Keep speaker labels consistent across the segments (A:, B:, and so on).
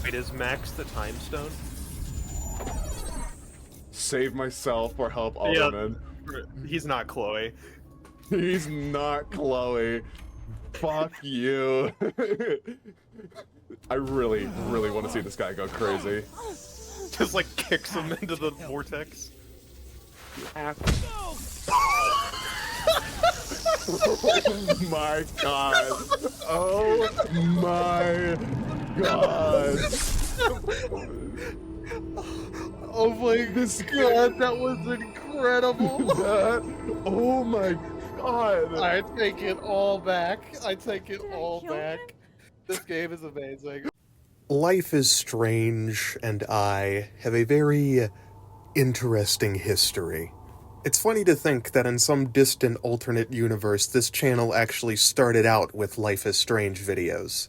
A: Wait, is Max the time stone?
B: Save myself or help
A: Yeah,
B: Ottoman.
A: he's not Chloe.
B: He's not Chloe. Fuck you. I really, really want to see this guy go crazy.
A: Just like kicks him into the vortex.
B: Oh my god. Oh my god.
C: Oh my god, that was incredible!
B: Oh my god.
C: I take it all back. I take it all
D: kill
C: back.
D: him?
C: This game is amazing.
E: Life is Strange and I have a very interesting history. It's funny to think that in some distant alternate universe, this channel actually started out with Life is Strange videos.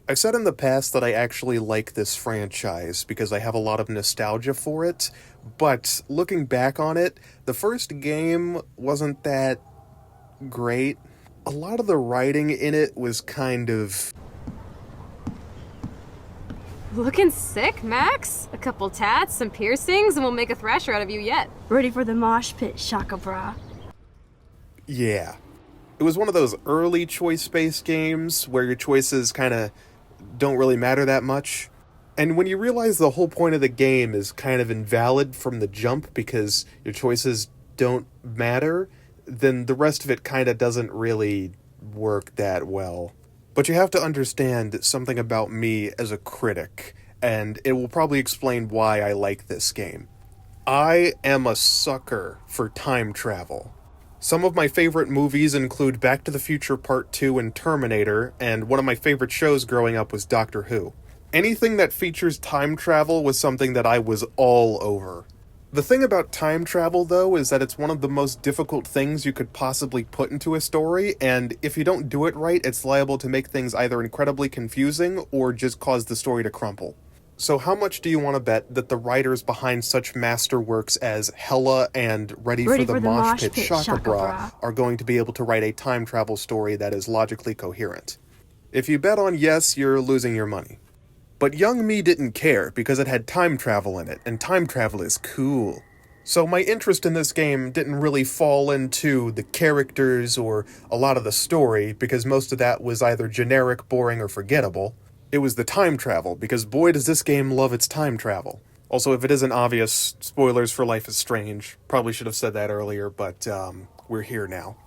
E: I've said in the past that I actually like this franchise because I have a lot of nostalgia for it, but looking back on it, the first game wasn't that great. A lot of the writing in it was kind of...
D: Looking sick, Max? A couple tats, some piercings, and we'll make a thrasher out of you yet.
F: Ready for the mosh pit, Shaka Bra.
E: Yeah. It was one of those early choice-based games where your choices kind of don't really matter that much. And when you realize the whole point of the game is kind of invalid from the jump because your choices don't matter, then the rest of it kind of doesn't really work that well. But you have to understand something about me as a critic, and it will probably explain why I like this game. I am a sucker for time travel. Some of my favorite movies include Back to the Future Part 2 and Terminator, and one of my favorite shows growing up was Doctor Who. Anything that features time travel was something that I was all over. The thing about time travel, though, is that it's one of the most difficult things you could possibly put into a story, and if you don't do it right, it's liable to make things either incredibly confusing or just cause the story to crumple. So how much do you want to bet that the writers behind such masterworks as Hella and Ready for the Mosh Pit Shaka Bra are going to be able to write a time travel story that is logically coherent? If you bet on yes, you're losing your money. But young me didn't care because it had time travel in it, and time travel is cool. So my interest in this game didn't really fall into the characters or a lot of the story because most of that was either generic, boring, or forgettable. It was the time travel, because boy does this game love its time travel. Also, if it isn't obvious, spoilers for Life is Strange. Probably should have said that earlier, but we're here now.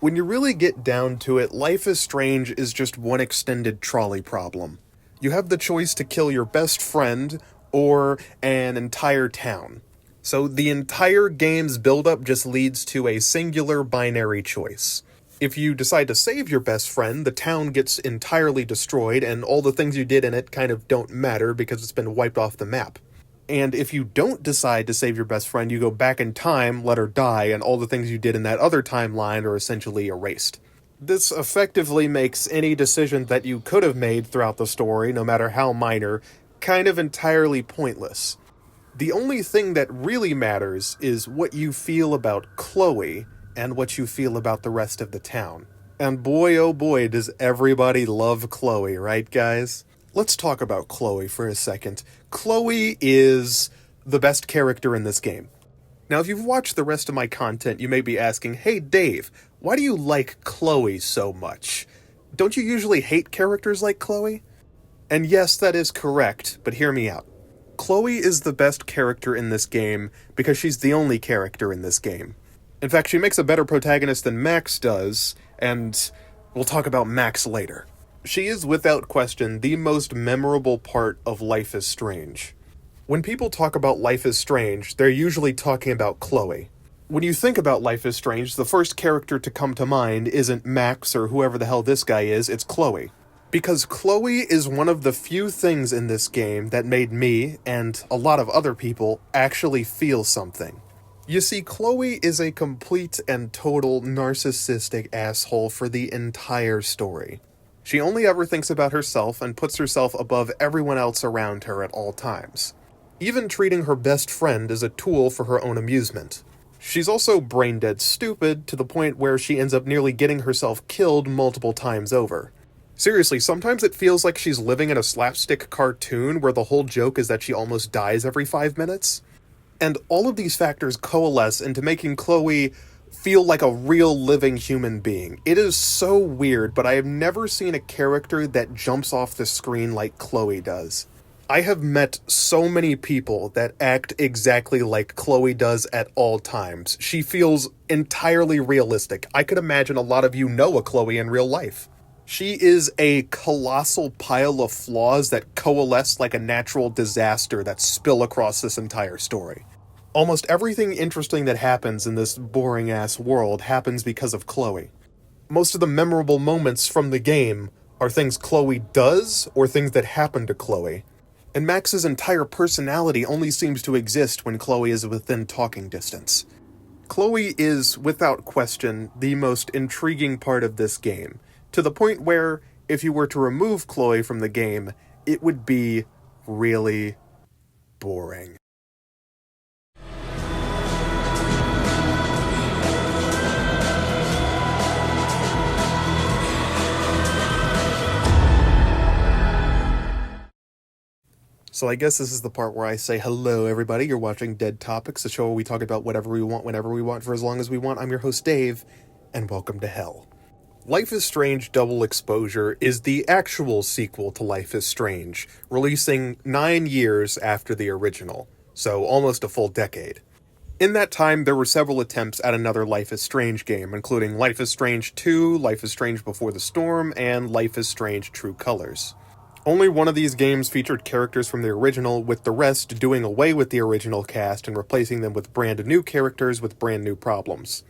E: When you really get down to it, Life is Strange is just one extended trolley problem. You have the choice to kill your best friend or an entire town. So the entire game's buildup just leads to a singular binary choice. If you decide to save your best friend, the town gets entirely destroyed and all the things you did in it kind of don't matter because it's been wiped off the map. And if you don't decide to save your best friend, you go back in time, let her die, and all the things you did in that other timeline are essentially erased. This effectively makes any decision that you could have made throughout the story, no matter how minor, kind of entirely pointless. The only thing that really matters is what you feel about Chloe and what you feel about the rest of the town. And boy oh boy does everybody love Chloe, right guys? Let's talk about Chloe for a second. Chloe is the best character in this game. Now, if you've watched the rest of my content, you may be asking, hey Dave, why do you like Chloe so much? Don't you usually hate characters like Chloe? And yes, that is correct, but hear me out. Chloe is the best character in this game because she's the only character in this game. In fact, she makes a better protagonist than Max does, and we'll talk about Max later. She is, without question, the most memorable part of Life is Strange. When people talk about Life is Strange, they're usually talking about Chloe. When you think about Life is Strange, the first character to come to mind isn't Max or whoever the hell this guy is, it's Chloe. Because Chloe is one of the few things in this game that made me, and a lot of other people, actually feel something. You see, Chloe is a complete and total narcissistic asshole for the entire story. She only ever thinks about herself and puts herself above everyone else around her at all times. Even treating her best friend as a tool for her own amusement. She's also brain-dead stupid to the point where she ends up nearly getting herself killed multiple times over. Seriously, sometimes it feels like she's living in a slapstick cartoon where the whole joke is that she almost dies every 5 minutes. And all of these factors coalesce into making Chloe feel like a real living human being. It is so weird, but I have never seen a character that jumps off the screen like Chloe does. I have met so many people that act exactly like Chloe does at all times. She feels entirely realistic. I could imagine a lot of you know a Chloe in real life. She is a colossal pile of flaws that coalesce like a natural disaster that spill across this entire story. Almost everything interesting that happens in this boring-ass world happens because of Chloe. Most of the memorable moments from the game are things Chloe does or things that happen to Chloe. And Max's entire personality only seems to exist when Chloe is within talking distance. Chloe is, without question, the most intriguing part of this game, to the point where, if you were to remove Chloe from the game, it would be really boring. So I guess this is the part where I say, hello everybody, you're watching Dead Topics, the show where we talk about whatever we want, whenever we want, for as long as we want. I'm your host Dave, and welcome to hell. Life is Strange Double Exposure is the actual sequel to Life is Strange, releasing 9 years after the original, so almost a full decade. In that time, there were several attempts at another Life is Strange game, including Life is Strange 2, Life is Strange Before the Storm, and Life is Strange True Colors. Only one of these games featured characters from the original, with the rest doing away with the original cast and replacing them with brand new characters with brand new problems.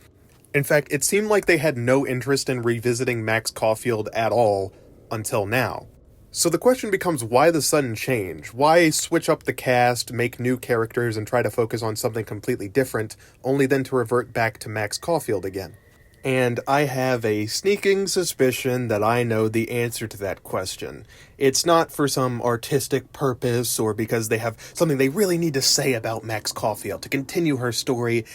E: In fact, it seemed like they had no interest in revisiting Max Caulfield at all, until now. So the question becomes, why the sudden change? Why switch up the cast, make new characters, and try to focus on something completely different, only then to revert back to Max Caulfield again? And I have a sneaking suspicion that I know the answer to that question. It's not for some artistic purpose or because they have something they really need to say about Max Caulfield to continue her story.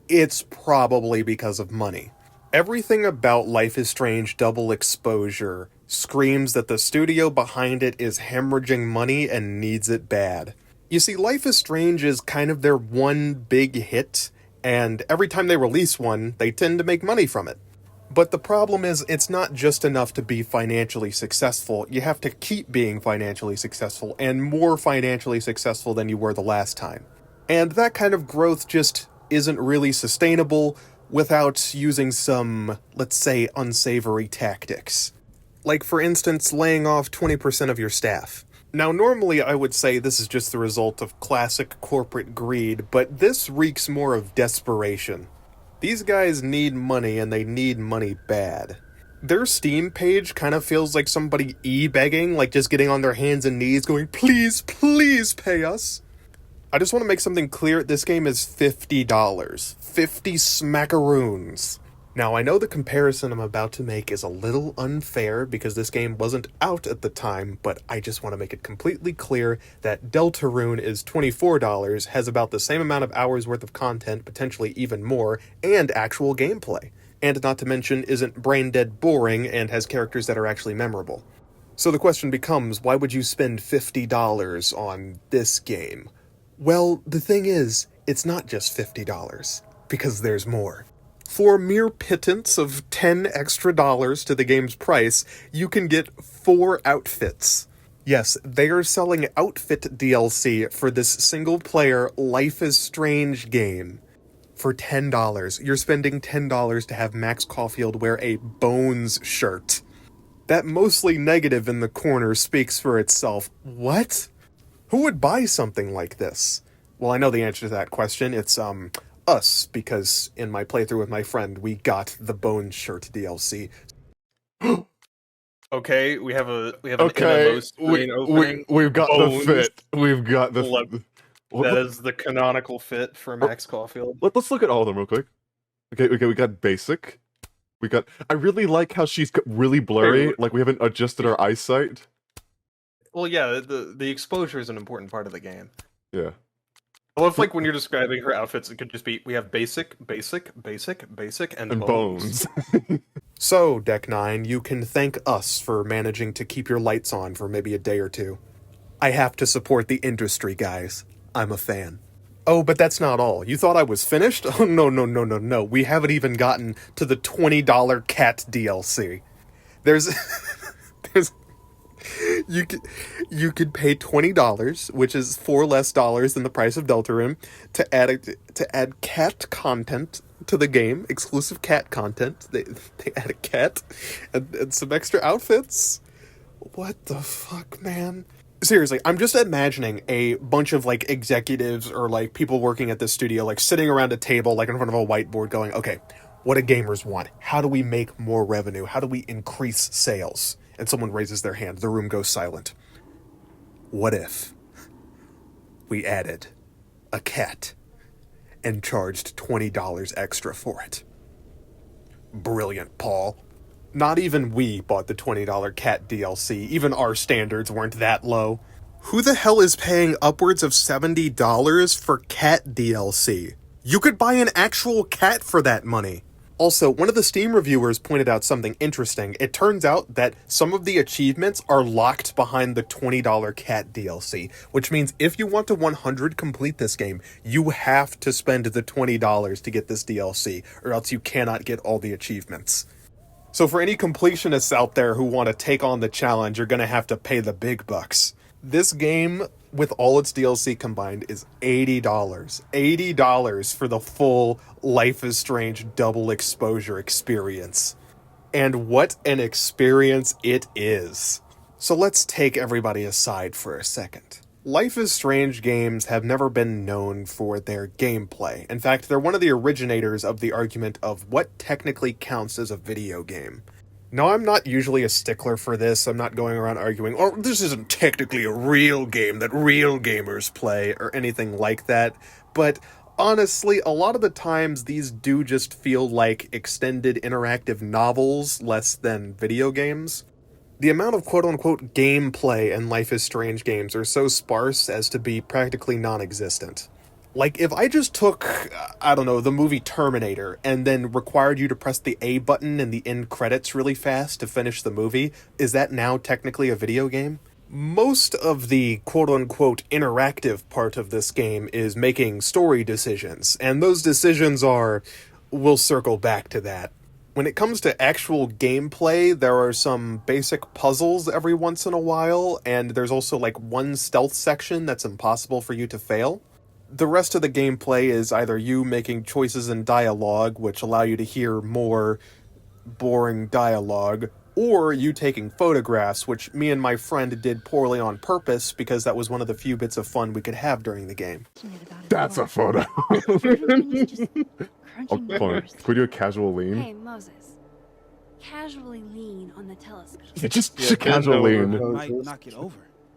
E: It's probably because of money. Everything about Life is Strange Double Exposure screams that the studio behind it is hemorrhaging money and needs it bad. You see, Life is Strange is kind of their one big hit, and every time they release one, they tend to make money from it. But the problem is, it's not just enough to be financially successful. You have to keep being financially successful, and more financially successful than you were the last time. And that kind of growth just isn't really sustainable without using some, let's say, unsavory tactics. Like, for instance, laying off 20% of your staff. Now, normally I would say this is just the result of classic corporate greed, but this reeks more of desperation. These guys need money, and they need money bad. Their Steam page kind of feels like somebody e-begging, like just getting on their hands and knees going, please, please pay us. I just want to make something clear, this game is $50. 50 smackaroons. Now, I know the comparison I'm about to make is a little unfair because this game wasn't out at the time, but I just want to make it completely clear that Deltarune is $24, has about the same amount of hours worth of content, potentially even more, and actual gameplay. And not to mention, isn't brain-dead boring and has characters that are actually memorable. So the question becomes, why would you spend $50 on this game? Well, the thing is, it's not just $50, because there's more. For a mere pittance of $10 extra to the game's price, you can get 4 outfits. Yes, they are selling outfit DLC for this single-player Life is Strange game. For $10. You're spending $10 to have Max Caulfield wear a Bones shirt. That mostly negative in the corner speaks for itself. What? Who would buy something like this? Well, I know the answer to that question. It's, us, because in my playthrough with my friend, we got the Bones shirt DLC.
A: Okay, we have an MMO screen opening.
B: We've got
A: Bones.
B: the fit. We've got the...
A: That is the canonical fit for Max Caulfield.
B: Let's look at all of them real quick. Okay, we got basic. We got... I really like how she's really blurry, like we haven't adjusted our eyesight.
A: Well, yeah, the exposure is an important part of the game.
B: Yeah.
A: I love, like, when you're describing her outfits, it could just be, we have basic, and
B: Bones.
E: So, Deck 9, you can thank us for managing to keep your lights on for maybe a day or two. I have to support the industry, guys. I'm a fan. Oh, but that's not all. You thought I was finished? Oh, no. We haven't even gotten to the $20 cat DLC. There's... there's... You could pay $20, which is $4 less than the price of Deltarune, to add cat content to the game, exclusive cat content. They add a cat and some extra outfits. What the fuck, man? Seriously, I'm just imagining a bunch of, like, executives or, like, people working at this studio, like, sitting around a table, like, in front of a whiteboard going, okay, what do gamers want? How do we make more revenue? How do we increase sales? And someone raises their hand. The room goes silent. What if we added a cat and charged $20 extra for it? Brilliant, Paul. Not even we bought the $20 cat DLC. Even our standards weren't that low. Who the hell is paying upwards of $70 for cat DLC? You could buy an actual cat for that money. Also, one of the Steam reviewers pointed out something interesting. It turns out that some of the achievements are locked behind the $20 cat DLC, which means if you want to 100 complete this game, you have to spend the $20 to get this DLC, or else you cannot get all the achievements. So for any completionists out there who want to take on the challenge, you're going to have to pay the big bucks. This game, with all its DLC combined, is $80. $80 for the full Life is Strange double exposure experience. And what an experience it is. So let's take everybody aside for a second. Life is Strange games have never been known for their gameplay. In fact, they're one of the originators of the argument of what technically counts as a video game. Now, I'm not usually a stickler for this. I'm not going around arguing, oh, this isn't technically a real game that real gamers play, or anything like that. But honestly, a lot of the times these do just feel like extended interactive novels less than video games. The amount of quote-unquote gameplay in Life is Strange games are so sparse as to be practically non-existent. Like, if I just took, I don't know, the movie Terminator, and then required you to press the A button in the end credits really fast to finish the movie, is that now technically a video game? Most of the quote-unquote interactive part of this game is making story decisions, and those decisions are... we'll circle back to that. When it comes to actual gameplay, there are some basic puzzles every once in a while, and there's also like one stealth section that's impossible for you to fail. The rest of the gameplay is either you making choices in dialogue, which allow you to hear more boring dialogue, or you taking photographs, which me and my friend did poorly on purpose because that was one of the few bits of fun we could have during the game.
B: That's a photo. Oh, hold on. Could we do a casual lean?
F: Hey, Moses. Casually lean on the telescope.
B: Yeah, just a casual lean.
G: Might knock it over.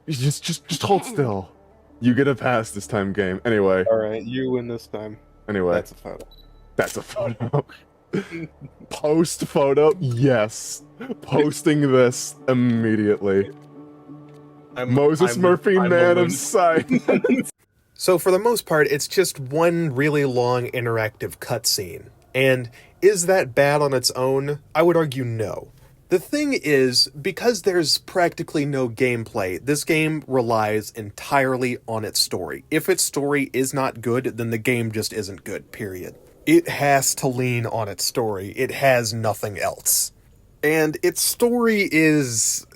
B: Just hold still. You get a pass this time, game. Anyway.
C: Alright, you win this time.
B: Anyway.
C: That's a photo.
B: That's a photo. Post photo? Yes. Posting this immediately. Moses Murphy, man of science.
E: So for the most part, it's just one really long interactive cutscene. And is that bad on its own? I would argue no. The thing is, because there's practically no gameplay, this game relies entirely on its story. If its story is not good, then the game just isn't good, period. It has to lean on its story. It has nothing else. And its story is...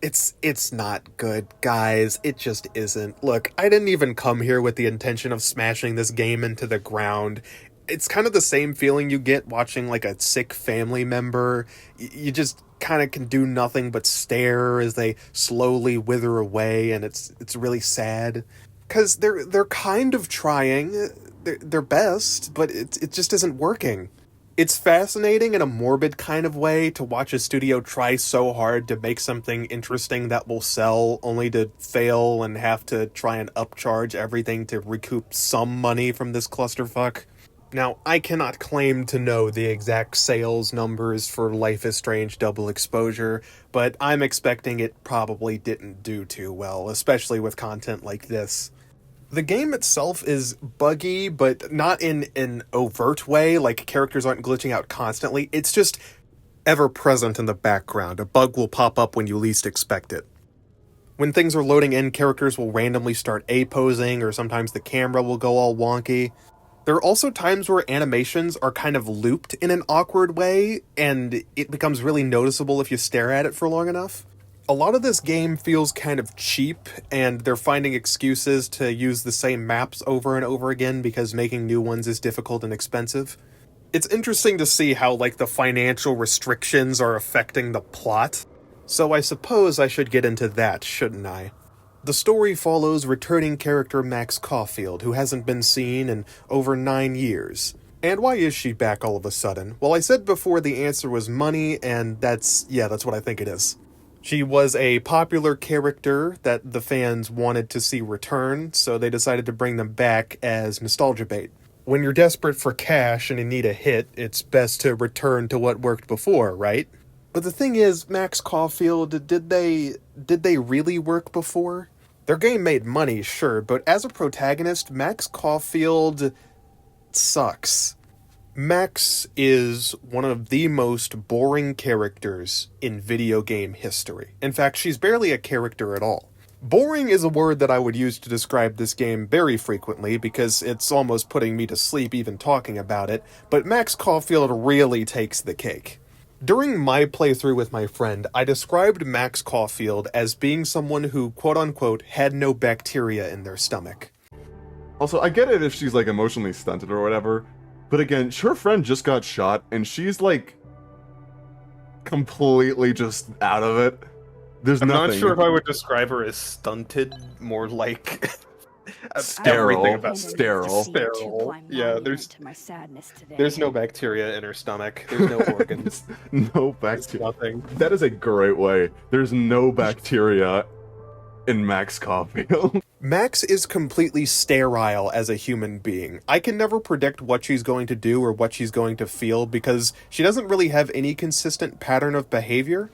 E: It's not good, guys. It just isn't. Look, I didn't even come here with the intention of smashing this game into the ground. It's kind of the same feeling you get watching, like, a sick family member. You just kind of can do nothing but stare as they slowly wither away, and it's really sad. Because they're kind of trying their best, but it just isn't working. It's fascinating in a morbid kind of way to watch a studio try so hard to make something interesting that will sell, only to fail and have to try and upcharge everything to recoup some money from this clusterfuck. Now, I cannot claim to know the exact sales numbers for Life is Strange Double Exposure, but I'm expecting it probably didn't do too well, especially with content like this. The game itself is buggy, but not in an overt way, like characters aren't glitching out constantly. It's just ever present in the background. A bug will pop up when you least expect it. When things are loading in, characters will randomly start A-posing, or sometimes the camera will go all wonky. There are also times where animations are kind of looped in an awkward way, and it becomes really noticeable if you stare at it for long enough. A lot of this game feels kind of cheap, and they're finding excuses to use the same maps over and over again because making new ones is difficult and expensive. It's interesting to see how, like, the financial restrictions are affecting the plot. So I suppose I should get into that, shouldn't I? The story follows returning character Max Caulfield, who hasn't been seen in over 9 years. And why is she back all of a sudden? Well, I said before the answer was money, and that's what I think it is. She was a popular character that the fans wanted to see return, so they decided to bring them back as nostalgia bait. When you're desperate for cash and you need a hit, it's best to return to what worked before, right? But the thing is, Max Caulfield, did they really work before? Their game made money, sure, but as a protagonist, Max Caulfield sucks. Max is one of the most boring characters in video game history. In fact, she's barely a character at all. Boring is a word that I would use to describe this game very frequently because it's almost putting me to sleep even talking about it, but Max Caulfield really takes the cake. During my playthrough with my friend, I described Max Caulfield as being someone who, quote-unquote, had no bacteria in their stomach.
B: Also, I get it if she's, like, emotionally stunted or whatever, but again, her friend just got shot, and she's, like, completely just out of it. There's
A: I'm
B: nothing.
A: not sure if I would describe her as stunted, more like...
B: Sterile.
A: everything about
B: Sterile.
A: Sterile. Yeah, there's no bacteria in her stomach. There's no organs.
B: No
A: There's
B: bacteria.
A: nothing.
B: That is a great way. There's no bacteria in Max Caulfield.
E: Max is completely sterile as a human being. I can never predict what she's going to do or what she's going to feel because she doesn't really have any consistent pattern of behavior.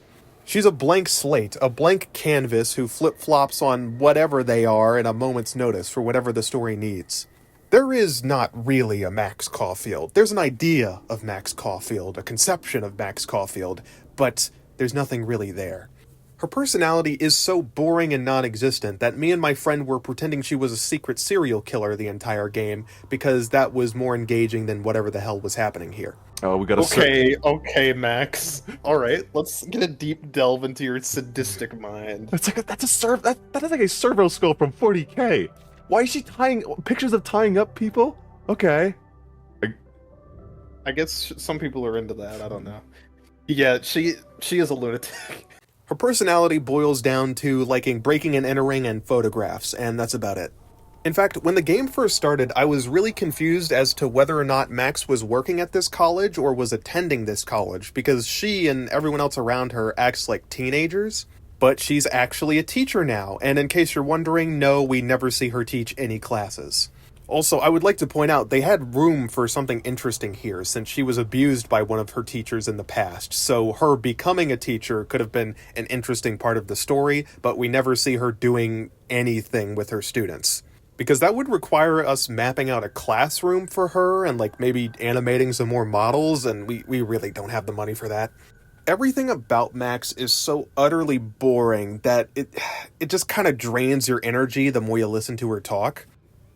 E: She's a blank slate, a blank canvas who flip-flops on whatever they are at a moment's notice for whatever the story needs. There is not really a Max Caulfield. There's an idea of Max Caulfield, a conception of Max Caulfield, but there's nothing really there. Her personality is so boring and non-existent that me and my friend were pretending she was a secret serial killer the entire game because that was more engaging than whatever the hell was happening here.
B: Oh, we gotta
A: Okay, Max. All right, let's get a deep delve into your sadistic mind.
B: That's like that is like a servo skull from 40K. Why is she tying pictures of tying up people? Okay.
A: I guess some people are into that. I don't know. Yeah, she is a lunatic.
E: Her personality boils down to liking breaking and entering and photographs, and that's about it. In fact, when the game first started, I was really confused as to whether or not Max was working at this college or was attending this college, because she and everyone else around her acts like teenagers. But she's actually a teacher now, and in case you're wondering, no, we never see her teach any classes. Also, I would like to point out they had room for something interesting here, since she was abused by one of her teachers in the past, so her becoming a teacher could have been an interesting part of the story, but we never see her doing anything with her students. Because that would require us mapping out a classroom for her and like maybe animating some more models, and we really don't have the money for that. Everything about Max is so utterly boring that it just kind of drains your energy the more you listen to her talk.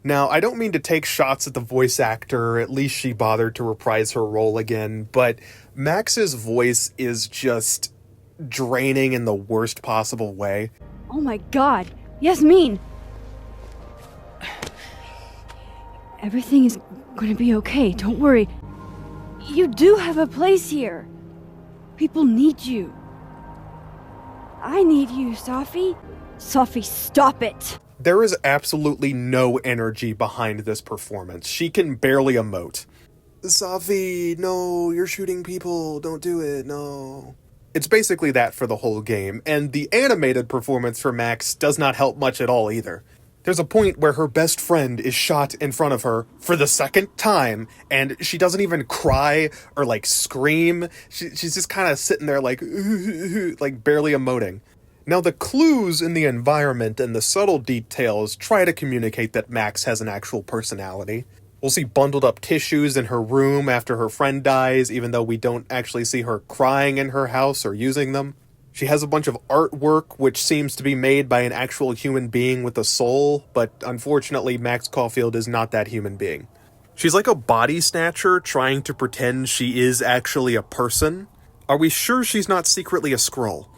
E: Now, I don't mean to take shots at the voice actor, at least she bothered to reprise her role again, but Max's voice is just draining in the worst possible way.
F: Oh my god, Yasmin! Everything is gonna be okay, don't worry. You do have a place here. People need you. I need you, Safi. Safi, stop it!
E: There is absolutely no energy behind this performance. She can barely emote. Safi, no, you're shooting people, don't do it, no. It's basically that for the whole game, and the animated performance for Max does not help much at all either. There's a point where her best friend is shot in front of her for the second time, and she doesn't even cry or, like, scream. She's just kind of sitting there, like, like, barely emoting. Now, the clues in the environment and the subtle details try to communicate that Max has an actual personality. We'll see bundled up tissues in her room after her friend dies, even though we don't actually see her crying in her house or using them. She has a bunch of artwork which seems to be made by an actual human being with a soul, but unfortunately Max Caulfield is not that human being. She's like a body snatcher trying to pretend she is actually a person. Are we sure she's not secretly a Skrull?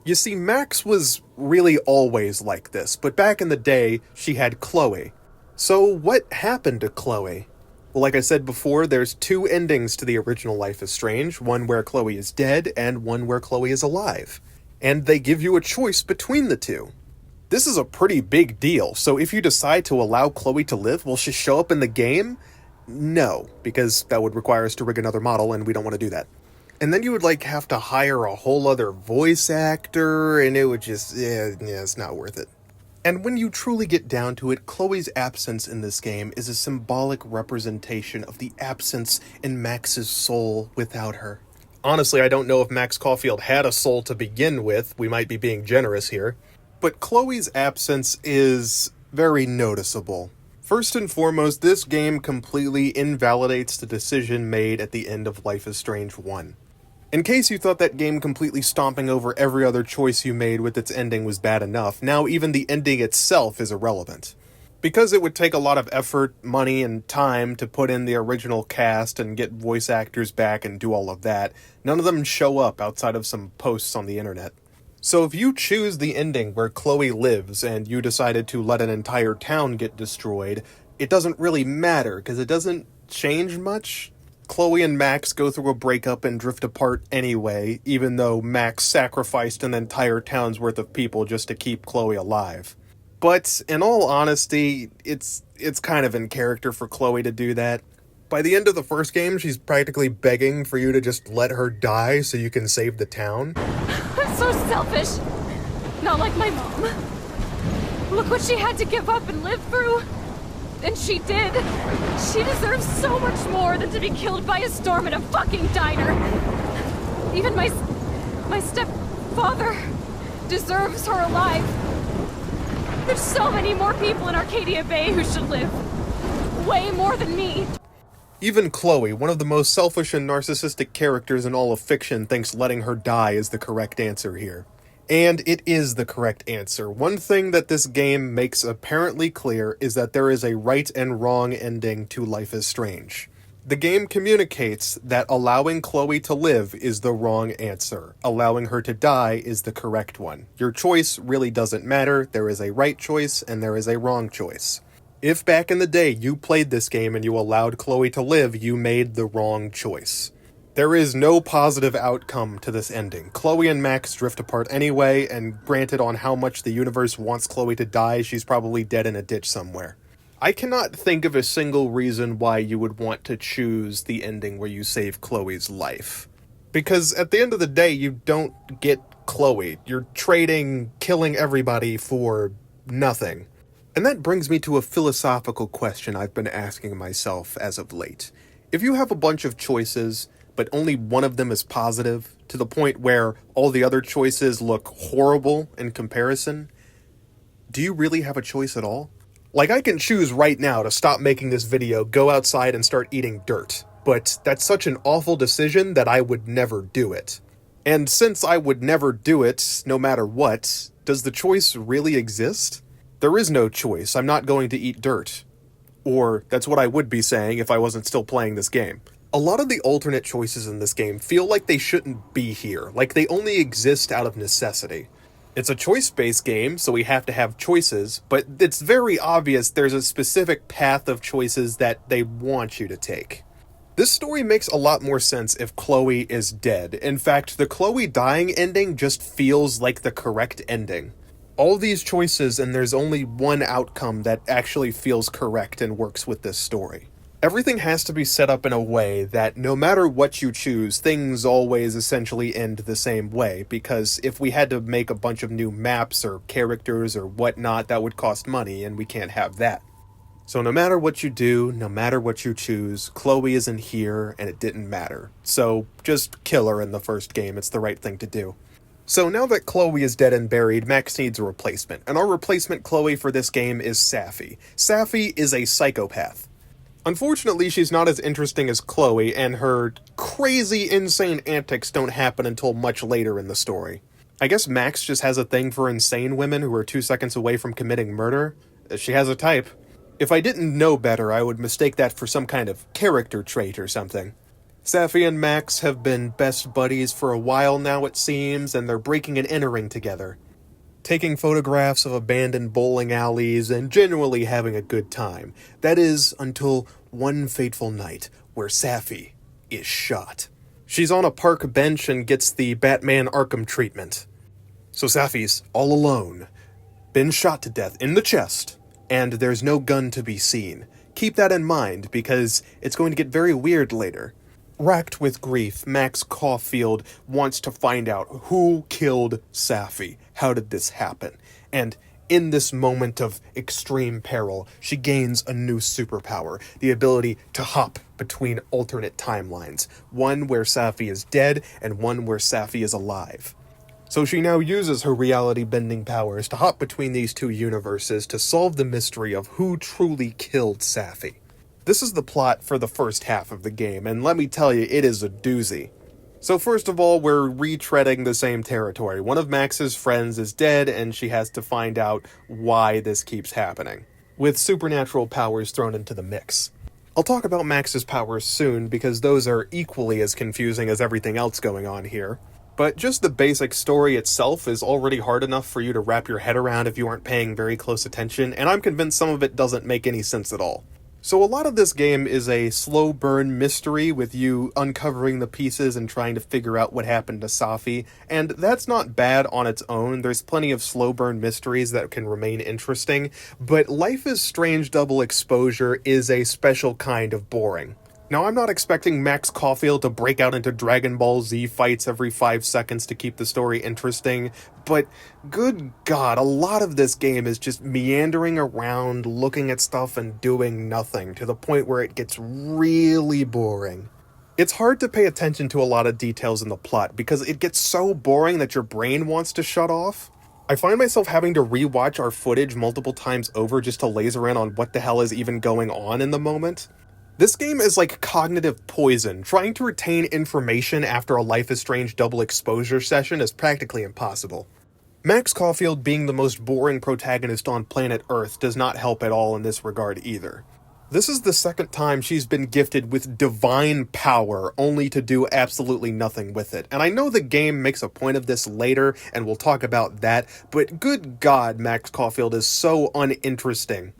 E: You see, Max was really always like this, but back in the day, she had Chloe. So what happened to Chloe? Well, like I said before, there's two endings to the original Life is Strange, one where Chloe is dead and one where Chloe is alive. And they give you a choice between the two. This is a pretty big deal, so if you decide to allow Chloe to live, will she show up in the game? No, because that would require us to rig another model, and we don't want to do that. And then you would have to hire a whole other voice actor, and it would just, it's not worth it. And when you truly get down to it, Chloe's absence in this game is a symbolic representation of the absence in Max's soul without her. Honestly, I don't know if Max Caulfield had a soul to begin with, we might be being generous here, but Chloe's absence is very noticeable. First and foremost, this game completely invalidates the decision made at the end of Life is Strange 1. In case you thought that game completely stomping over every other choice you made with its ending was bad enough, now even the ending itself is irrelevant. Because it would take a lot of effort, money, and time to put in the original cast and get voice actors back and do all of that, none of them show up outside of some posts on the internet. So if you choose the ending where Chloe lives and you decided to let an entire town get destroyed, it doesn't really matter because it doesn't change much. Chloe and Max go through a breakup and drift apart anyway, even though Max sacrificed an entire town's worth of people just to keep Chloe alive. But in all honesty, it's kind of in character for Chloe to do that. By the end of the first game, she's practically begging for you to just let her die so you can save the town.
F: I'm so selfish. Not like my mom. Look what she had to give up and live through. And she did. She deserves so much more than to be killed by a storm in a fucking diner. Even my stepfather deserves her alive. There's so many more people in Arcadia Bay who should live. Way more than me.
E: Even Chloe, one of the most selfish and narcissistic characters in all of fiction, thinks letting her die is the correct answer here. And it is the correct answer. One thing that this game makes apparently clear is that there is a right and wrong ending to Life is Strange. The game communicates that allowing Chloe to live is the wrong answer. Allowing her to die is the correct one. Your choice really doesn't matter. There is a right choice and there is a wrong choice. If back in the day you played this game and you allowed Chloe to live, you made the wrong choice. There is no positive outcome to this ending. Chloe and Max drift apart anyway, and granted on how much the universe wants Chloe to die, she's probably dead in a ditch somewhere. I cannot think of a single reason why you would want to choose the ending where you save Chloe's life. Because at the end of the day, you don't get Chloe. You're trading killing everybody for nothing. And that brings me to a philosophical question I've been asking myself as of late. If you have a bunch of choices, but only one of them is positive, to the point where all the other choices look horrible in comparison, do you really have a choice at all? Like, I can choose right now to stop making this video, go outside and start eating dirt, but that's such an awful decision that I would never do it. And since I would never do it, no matter what, does the choice really exist? There is no choice. I'm not going to eat dirt. Or, that's what I would be saying if I wasn't still playing this game. A lot of the alternate choices in this game feel like they shouldn't be here, like they only exist out of necessity. It's a choice-based game, so we have to have choices, but it's very obvious there's a specific path of choices that they want you to take. This story makes a lot more sense if Chloe is dead. In fact, the Chloe dying ending just feels like the correct ending. All these choices, and there's only one outcome that actually feels correct and works with this story. Everything has to be set up in a way that no matter what you choose, things always essentially end the same way, because if we had to make a bunch of new maps or characters or whatnot, that would cost money, and we can't have that. So no matter what you do, no matter what you choose, Chloe isn't here, and it didn't matter. So just kill her in the first game, it's the right thing to do. So now that Chloe is dead and buried, Max needs a replacement, and our replacement Chloe for this game is Safi. Safi is a psychopath. Unfortunately, she's not as interesting as Chloe, and her crazy, insane antics don't happen until much later in the story. I guess Max just has a thing for insane women who are 2 seconds away from committing murder. She has a type. If I didn't know better, I would mistake that for some kind of character trait or something. Safi and Max have been best buddies for a while now, it seems, and they're breaking and entering together, taking photographs of abandoned bowling alleys and genuinely having a good time. That is, until one fateful night where Safi is shot. She's on a park bench and gets the Batman Arkham treatment. So Safi's all alone, been shot to death in the chest, and there's no gun to be seen. Keep that in mind, because it's going to get very weird later. Racked with grief, Max Caulfield wants to find out who killed Safi. How did this happen? And in this moment of extreme peril, she gains a new superpower, the ability to hop between alternate timelines, one where Safi is dead and one where Safi is alive. So she now uses her reality-bending powers to hop between these two universes to solve the mystery of who truly killed Safi. This is the plot for the first half of the game, and let me tell you, it is a doozy. So first of all, we're retreading the same territory. One of Max's friends is dead, and she has to find out why this keeps happening, with supernatural powers thrown into the mix. I'll talk about Max's powers soon, because those are equally as confusing as everything else going on here. But just the basic story itself is already hard enough for you to wrap your head around if you aren't paying very close attention, and I'm convinced some of it doesn't make any sense at all. So a lot of this game is a slow burn mystery with you uncovering the pieces and trying to figure out what happened to Safi, and that's not bad on its own. There's plenty of slow burn mysteries that can remain interesting, but Life is Strange Double Exposure is a special kind of boring. Now, I'm not expecting Max Caulfield to break out into Dragon Ball Z fights every 5 seconds to keep the story interesting, but good God, a lot of this game is just meandering around, looking at stuff and doing nothing, to the point where it gets really boring. It's hard to pay attention to a lot of details in the plot, because it gets so boring that your brain wants to shut off. I find myself having to rewatch our footage multiple times over just to laser in on what the hell is even going on in the moment. This game is like cognitive poison. Trying to retain information after a Life is Strange double exposure session is practically impossible. Max Caulfield being the most boring protagonist on planet Earth does not help at all in this regard either. This is the second time she's been gifted with divine power, only to do absolutely nothing with it. And I know the game makes a point of this later, and we'll talk about that, but good God, Max Caulfield is so uninteresting.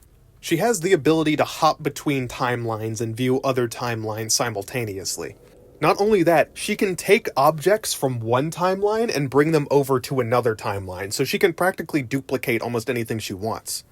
E: She has the ability to hop between timelines and view other timelines simultaneously. Not only that, she can take objects from one timeline and bring them over to another timeline, so she can practically duplicate almost anything she wants.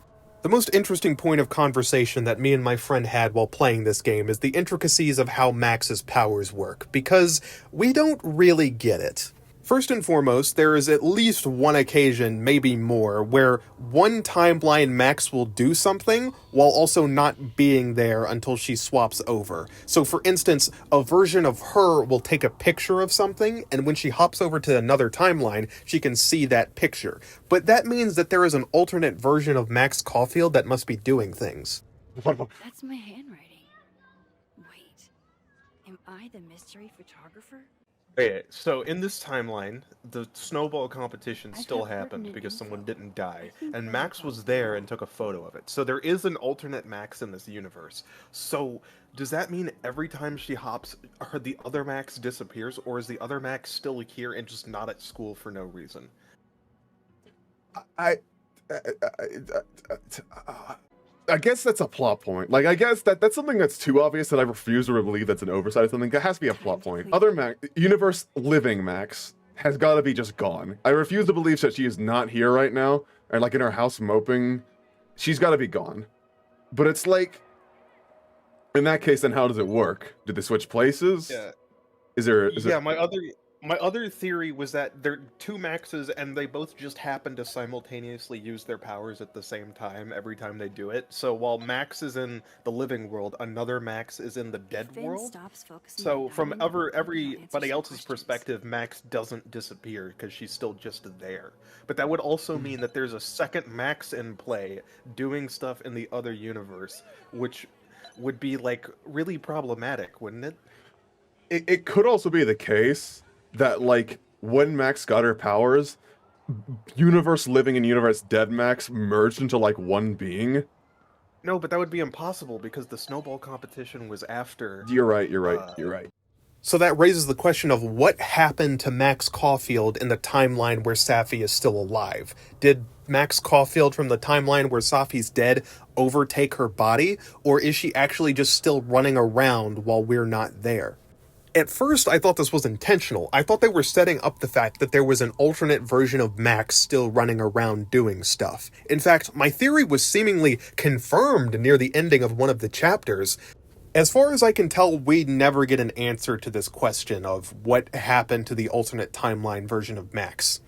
E: The most interesting point of conversation that me and my friend had while playing this game is the intricacies of how Max's powers work, because we don't really get it. First and foremost, there is at least one occasion, maybe more, where one timeline Max will do something while also not being there until she swaps over. So for instance, a version of her will take a picture of something, and when she hops over to another timeline, she can see that picture. But that means that there is an alternate version of Max Caulfield that must be doing things.
F: That's my handwriting. Wait, am I the mystery photographer?
A: Okay, so in this timeline, the snowball competition still happened because someone didn't die, and Max was there and took a photo of it. So there is an alternate Max in this universe. So does that mean every time she hops, the other Max disappears, or is the other Max still here and just not at school for no reason?
B: I guess that's a plot point. Like, I guess that's something that's too obvious that I refuse to believe that's an oversight of something. That has to be a plot point. Other Max, universe living Max, has got to be just gone. I refuse to believe that she is not here right now, and like in her house moping. She's got to be gone. But it's like, in that case, then how does it work? Did they switch places?
A: Yeah.
B: Is there?
A: My other theory was that they're two Maxes and they both just happen to simultaneously use their powers at the same time every time they do it. So while Max is in the living world, another Max is in the dead world. So from everybody else's perspective, Max doesn't disappear because she's still just there. But that would also mean that there's a second Max in play doing stuff in the other universe, which would be like really problematic, wouldn't it?
B: It could also be the case that, like, when Max got her powers, universe living and universe dead Max merged into, like, one being.
A: No, but that would be impossible because the snowball competition was after.
B: You're right, you're right.
E: So that raises the question of what happened to Max Caulfield in the timeline where Safi is still alive. Did Max Caulfield from the timeline where Safi's dead overtake her body, or is she actually just still running around while we're not there? At first, I thought this was intentional. I thought they were setting up the fact that there was an alternate version of Max still running around doing stuff. In fact, my theory was seemingly confirmed near the ending of one of the chapters. As far as I can tell, we never get an answer to this question of what happened to the alternate timeline version of Max.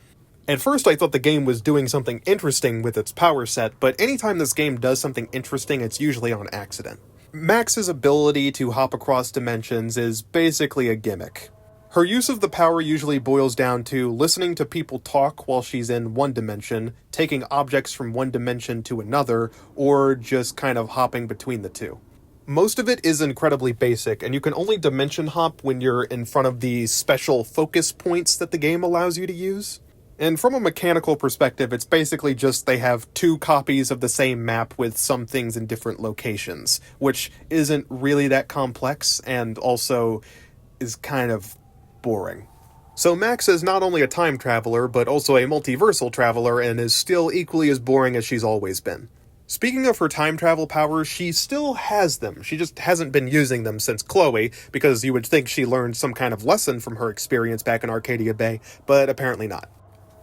E: At first, I thought the game was doing something interesting with its power set, but anytime this game does something interesting, it's usually on accident. Max's ability to hop across dimensions is basically a gimmick. Her use of the power usually boils down to listening to people talk while she's in one dimension, taking objects from one dimension to another, or just kind of hopping between the two. Most of it is incredibly basic, and you can only dimension hop when you're in front of the special focus points that the game allows you to use. And from a mechanical perspective, it's basically just they have two copies of the same map with some things in different locations, which isn't really that complex and also is kind of boring. So Max is not only a time traveler, but also a multiversal traveler and is still equally as boring as she's always been. Speaking of her time travel powers, she still has them. She just hasn't been using them since Chloe, because you would think she learned some kind of lesson from her experience back in Arcadia Bay, but apparently not.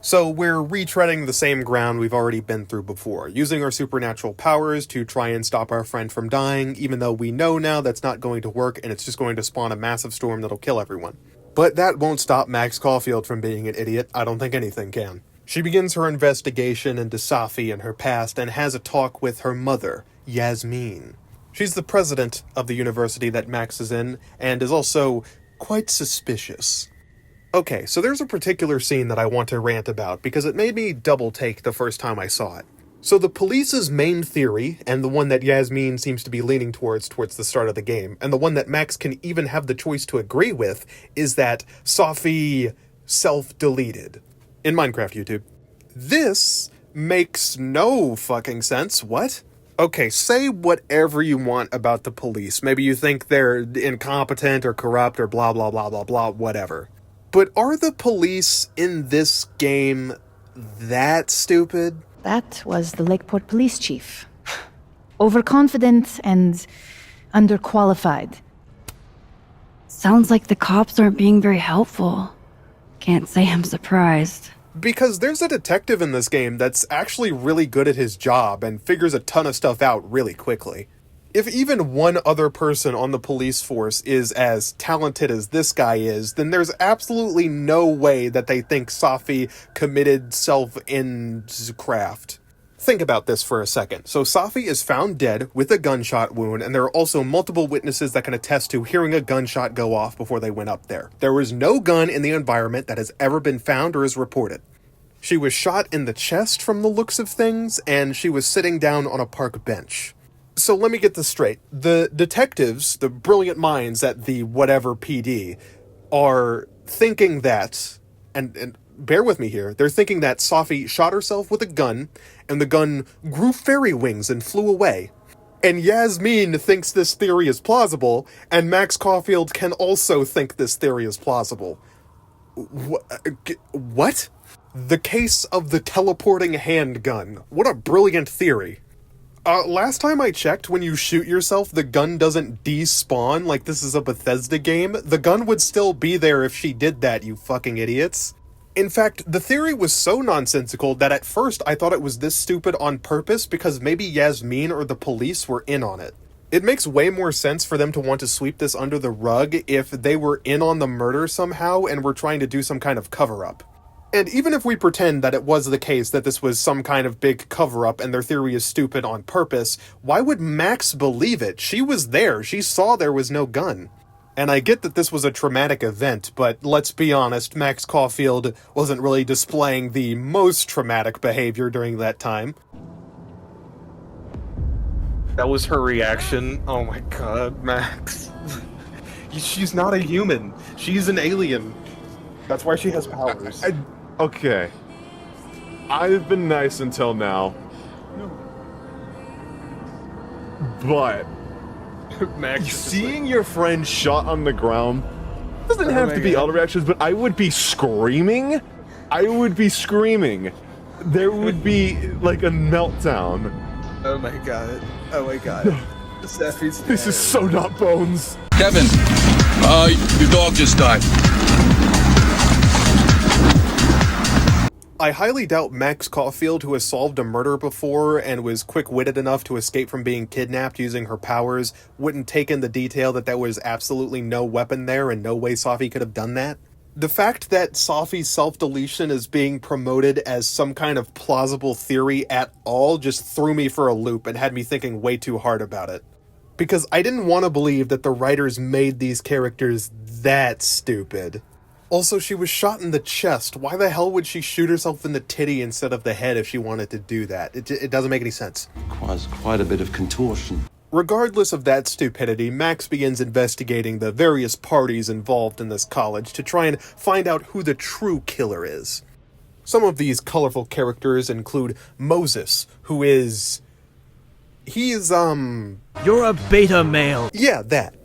E: So we're retreading the same ground we've already been through before, using our supernatural powers to try and stop our friend from dying, even though we know now that's not going to work and it's just going to spawn a massive storm that'll kill everyone. But that won't stop Max Caulfield from being an idiot. I don't think anything can. She begins her investigation into Safi and her past and has a talk with her mother, Yasmin. She's the president of the university that Max is in, and is also quite suspicious. Okay, so there's a particular scene that I want to rant about, because it made me double take the first time I saw it. So the police's main theory, and the one that Yasmin seems to be leaning towards the start of the game, and the one that Max can even have the choice to agree with, is that Safi self-deleted. In Minecraft YouTube. This makes no fucking sense. What? Okay, say whatever you want about the police. Maybe you think they're incompetent or corrupt or blah blah blah blah blah, whatever. But are the police in this game that stupid?
G: That was the Lakeport police chief. Overconfident and underqualified.
F: Sounds like the cops aren't being very helpful. Can't say I'm surprised.
E: Because there's a detective in this game that's actually really good at his job and figures a ton of stuff out really quickly. If even one other person on the police force is as talented as this guy is, then there's absolutely no way that they think Safi committed self-craft. Think about this for a second. So Safi is found dead with a gunshot wound, and there are also multiple witnesses that can attest to hearing a gunshot go off before they went up there. There was no gun in the environment that has ever been found or is reported. She was shot in the chest from the looks of things, and she was sitting down on a park bench. So let me get this straight. The detectives, the brilliant minds at the whatever PD, are thinking that, and bear with me here, they're thinking that Safi shot herself with a gun, and the gun grew fairy wings and flew away. And Yasmin thinks this theory is plausible, and Max Caulfield can also think this theory is plausible. What? The case of the teleporting handgun. What a brilliant theory. Last time I checked, when you shoot yourself, the gun doesn't despawn like this is a Bethesda game. The gun would still be there if she did that, you fucking idiots. In fact, the theory was so nonsensical that at first I thought it was this stupid on purpose because maybe Yasmin or the police were in on it. It makes way more sense for them to want to sweep this under the rug if they were in on the murder somehow and were trying to do some kind of cover-up. And even if we pretend that it was the case that this was some kind of big cover-up and their theory is stupid on purpose, why would Max believe it? She was there. She saw there was no gun. And I get that this was a traumatic event, but let's be honest, Max Caulfield wasn't really displaying the most traumatic behavior during that time.
A: That was her reaction. Oh my god, Max. She's not a human. She's an alien. That's why she has powers.
B: Okay. I've been nice until now. But
A: Max is just
B: seeing your friend shot on the ground doesn't have to be other reactions, but I would be screaming. I would be screaming. There would be like a meltdown.
E: Oh my god. Oh my god. Safi's
B: This is so not Bones.
H: Kevin, your dog just died.
E: I highly doubt Max Caulfield, who has solved a murder before and was quick-witted enough to escape from being kidnapped using her powers, wouldn't take in the detail that there was absolutely no weapon there and no way Safi could have done that. The fact that Safi's self-deletion is being promoted as some kind of plausible theory at all just threw me for a loop and had me thinking way too hard about it. Because I didn't want to believe that the writers made these characters that stupid. Also, she was shot in the chest. Why the hell would she shoot herself in the titty instead of the head if she wanted to do that? It doesn't make any sense.
I: Caused quite a bit of contortion.
E: Regardless of that stupidity, Max begins investigating the various parties involved in this college to try and find out who the true killer is. Some of these colorful characters include Moses, who is... He's,
J: You're a beta male.
E: Yeah, that.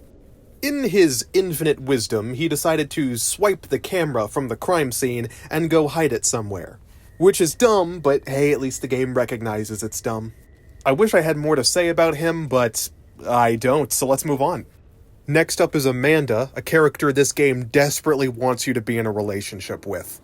E: In his infinite wisdom, he decided to swipe the camera from the crime scene and go hide it somewhere. Which is dumb, but hey, at least the game recognizes it's dumb. I wish I had more to say about him, but I don't, so let's move on. Next up is Amanda, a character this game desperately wants you to be in a relationship with.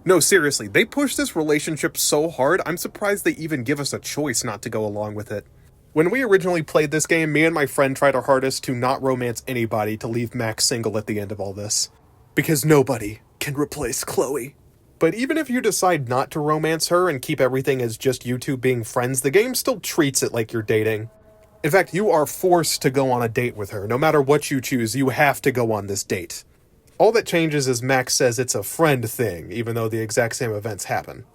E: No, seriously, they push this relationship so hard, I'm surprised they even give us a choice not to go along with it. When we originally played this game, me and my friend tried our hardest to not romance anybody to leave Max single at the end of all this. Because nobody can replace Chloe. But even if you decide not to romance her and keep everything as just you two being friends, the game still treats it like you're dating. In fact, you are forced to go on a date with her. No matter what you choose, you have to go on this date. All that changes is Max says it's a friend thing, even though the exact same events happen.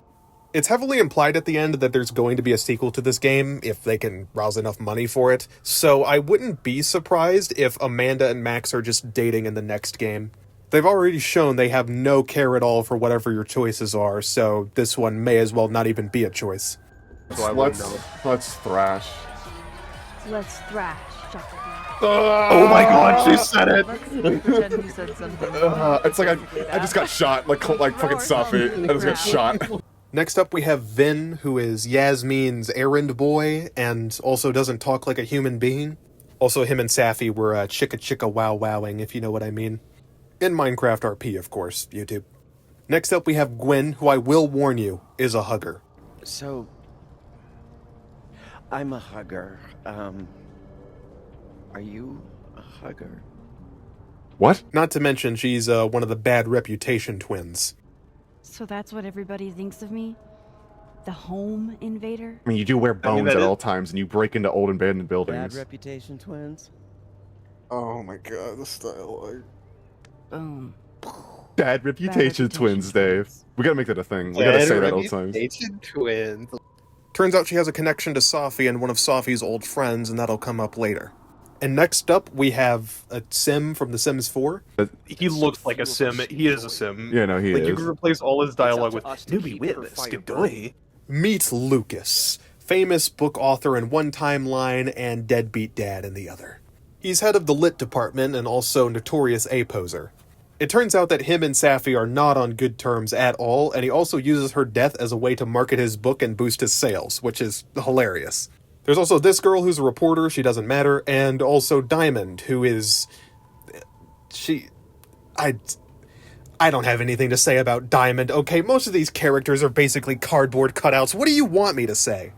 E: It's heavily implied at the end that there's going to be a sequel to this game, if they can rouse enough money for it, so I wouldn't be surprised if Amanda and Max are just dating in the next game. They've already shown they have no care at all for whatever your choices are, so this one may as well not even be a choice.
A: So
B: Let's thrash.
F: Let's thrash.
A: Oh my god, she said it!
F: Pretend you said something.
B: It's like I just got shot, like fucking Safi. I just got shot.
E: Next up we have Vin, who is Yasmin's errand boy, and also doesn't talk like a human being. Also, him and Safi were chicka wow wowing, if you know what I mean. In Minecraft RP, of course, YouTube. Next up we have Gwen, who I will warn you, is a hugger.
I: So, I'm a hugger. Are you a hugger?
B: What?
E: Not to mention she's one of the bad reputation twins.
F: So that's what everybody thinks of me? The home invader?
B: I mean, you do wear bones
A: that
B: at
A: is-
B: all times, and you break into old abandoned
I: Bad
B: buildings.
I: reputation twins?
E: Oh my god, the style.
F: Boom.
B: Bad reputation
F: reputation
B: twins, Dave. We gotta make that a thing. We gotta say that all the time.
A: Twins.
E: Turns out she has a connection to Safi and one of Safi's old friends, and that'll come up later. And next up, we have a Sim from The Sims 4.
A: He looks like a sim. He is a sim.
B: Yeah, no, he
A: Like,
B: is.
A: you can replace all his dialogue with "Newbie witness, Skadoi."
E: Meet Lucas, famous book author in one timeline and deadbeat dad in the other. He's head of the lit department and also notorious A-poser. It turns out that him and Safi are not on good terms at all, and he also uses her death as a way to market his book and boost his sales, which is hilarious. There's also this girl who's a reporter, she doesn't matter, and also Diamond, who is... I don't have anything to say about Diamond, okay? Most of these characters are basically cardboard cutouts. What do you want me to say?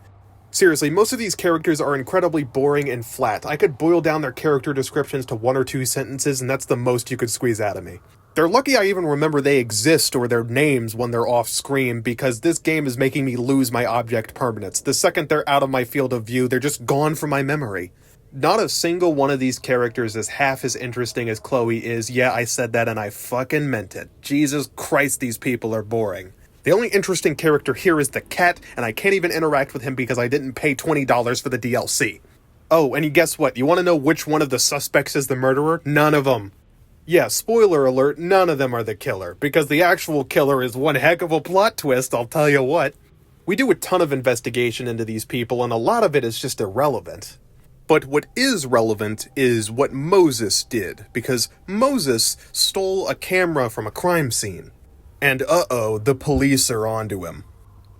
E: Seriously, most of these characters are incredibly boring and flat. I could boil down their character descriptions to 1 or 2 sentences, and that's the most you could squeeze out of me. They're lucky I even remember they exist or their names when they're off screen, because this game is making me lose my object permanence. The second they're out of my field of view, they're just gone from my memory. Not a single one of these characters is half as interesting as Chloe is. Yeah, I said that and I fucking meant it. Jesus Christ, these people are boring. The only interesting character here is the cat, and I can't even interact with him because I didn't pay $20 for the DLC. Oh, and guess what? You want to know which one of the suspects is the murderer? None of them. Yeah, spoiler alert, none of them are the killer, because the actual killer is one heck of a plot twist, I'll tell you what. We do a ton of investigation into these people, and a lot of it is just irrelevant. But what is relevant is what Moses did, because Moses stole a camera from a crime scene. And uh-oh, the police are onto him.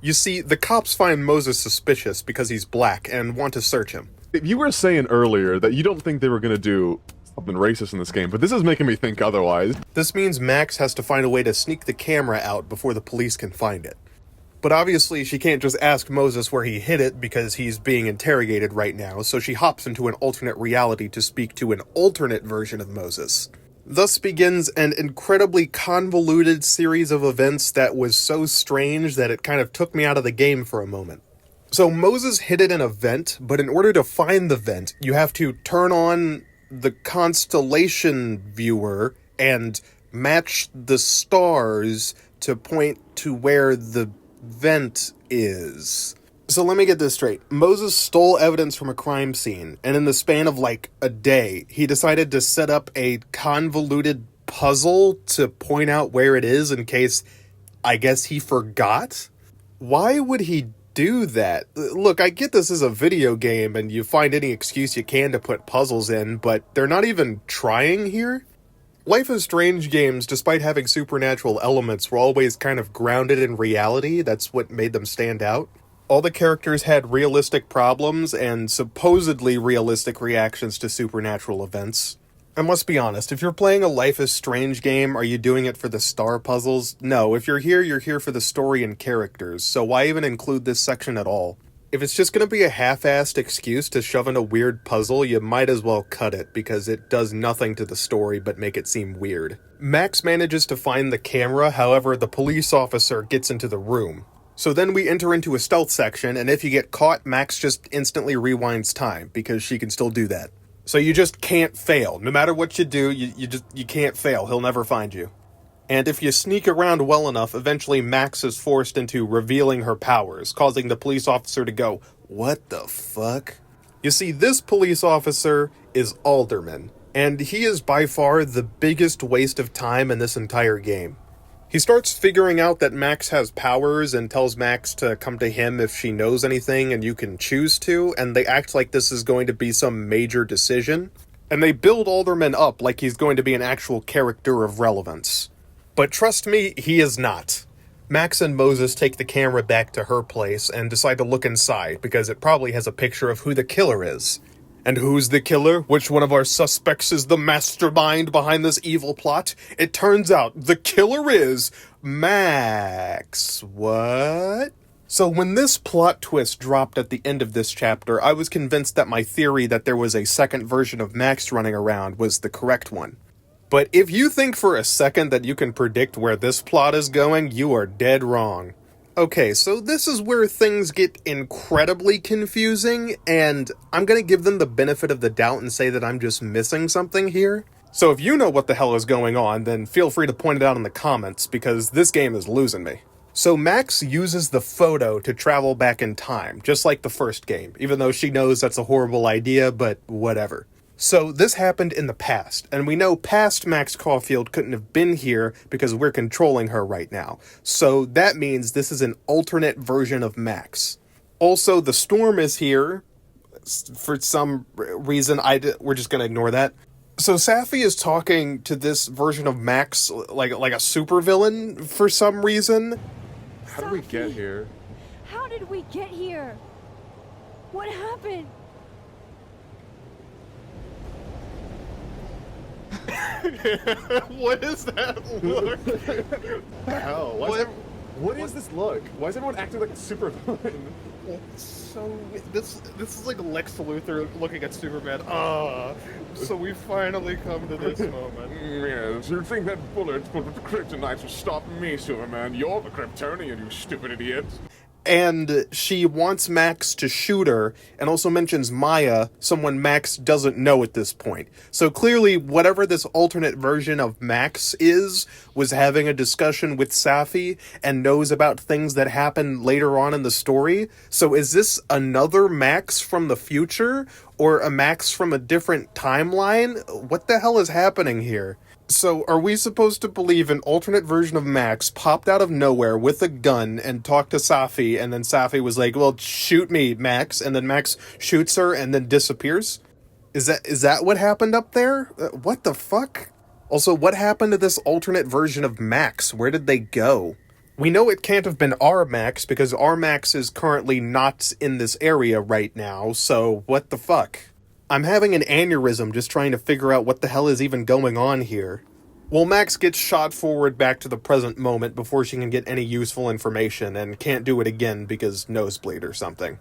E: You see, the cops find Moses suspicious because he's black and want to search him.
B: You were saying earlier that you don't think they were going to do something racist in this game, but this is making me think otherwise.
E: This means Max has to find a way to sneak the camera out before the police can find it. But obviously she can't just ask Moses where he hid it because he's being interrogated right now, so she hops into an alternate reality to speak to an alternate version of Moses. Thus begins an incredibly convoluted series of events that was so strange that it kind of took me out of the game for a moment. So Moses hid it in a vent, but in order to find the vent, you have to turn on the constellation viewer and match the stars to point to where the vent is. So let me get this straight. Moses stole evidence from a crime scene, and in the span of like a day, he decided to set up a convoluted puzzle to point out where it is in case, I guess, he forgot? Why would he do that? Look, I get this is a video game and you find any excuse you can to put puzzles in, but they're not even trying here? Life is Strange games, despite having supernatural elements, were always kind of grounded in reality. That's what made them stand out. All the characters had realistic problems and supposedly realistic reactions to supernatural events. And let's be honest, if you're playing a Life is Strange game, are you doing it for the star puzzles? No, if you're here for the story and characters, so why even include this section at all? If it's just going to be a half-assed excuse to shove in a weird puzzle, you might as well cut it, because it does nothing to the story but make it seem weird. Max manages to find the camera, however, the police officer gets into the room. So then we enter into a stealth section, and if you get caught, Max just instantly rewinds time, because she can still do that. So you just can't fail. No matter what you do, you can't fail. He'll never find you. And if you sneak around well enough, eventually Max is forced into revealing her powers, causing the police officer to go, "What the fuck?" You see, this police officer is Alderman, and he is by far the biggest waste of time in this entire game. He starts figuring out that Max has powers and tells Max to come to him if she knows anything and you can choose to, and they act like this is going to be some major decision. And they build Alderman up like he's going to be an actual character of relevance. But trust me, he is not. Max and Moses take the camera back to her place and decide to look inside because it probably has a picture of who the killer is. And who's the killer? Which one of our suspects is the mastermind behind this evil plot? It turns out the killer is Max. What? So when this plot twist dropped at the end of this chapter, I was convinced that my theory that there was a second version of Max running around was the correct one. But if you think for a second that you can predict where this plot is going, you are dead wrong. Okay, so this is where things get incredibly confusing, and I'm gonna give them the benefit of the doubt and say that I'm just missing something here. So if you know what the hell is going on, then feel free to point it out in the comments, because this game is losing me. So Max uses the photo to travel back in time, just like the first game, even though she knows that's a horrible idea, but whatever. So this happened in the past, and we know past Max Caulfield couldn't have been here because we're controlling her right now. So that means this is an alternate version of Max. Also, the storm is here. For some reason, we're just going to ignore that. So Safi is talking to this version of Max like a supervillain for some reason.
B: How did we get here?
F: How did we get here? What happened?
A: What is that look?
B: Hell, what is this look? Why is everyone acting like a supervillain?
A: So this is like Lex Luthor looking at Superman. So we finally come to this moment.
B: Yes, you think that bullet full of kryptonite will stop me, Superman? You're the Kryptonian, you stupid idiot.
E: And she wants Max to shoot her, and also mentions Maya, someone Max doesn't know at this point. So clearly, whatever this alternate version of Max is, was having a discussion with Safi, and knows about things that happen later on in the story. So is this another Max from the future, or a Max from a different timeline? What the hell is happening here? So, are we supposed to believe an alternate version of Max popped out of nowhere with a gun and talked to Safi, and then Safi was like, well, shoot me, Max, and then Max shoots her and then disappears? Is that what happened up there? What the fuck? Also, what happened to this alternate version of Max? Where did they go? We know it can't have been our Max, because our Max is currently not in this area right now, so what the fuck? I'm having an aneurysm just trying to figure out what the hell is even going on here. Well, Max gets shot forward back to the present moment before she can get any useful information, and can't do it again because nosebleed or something.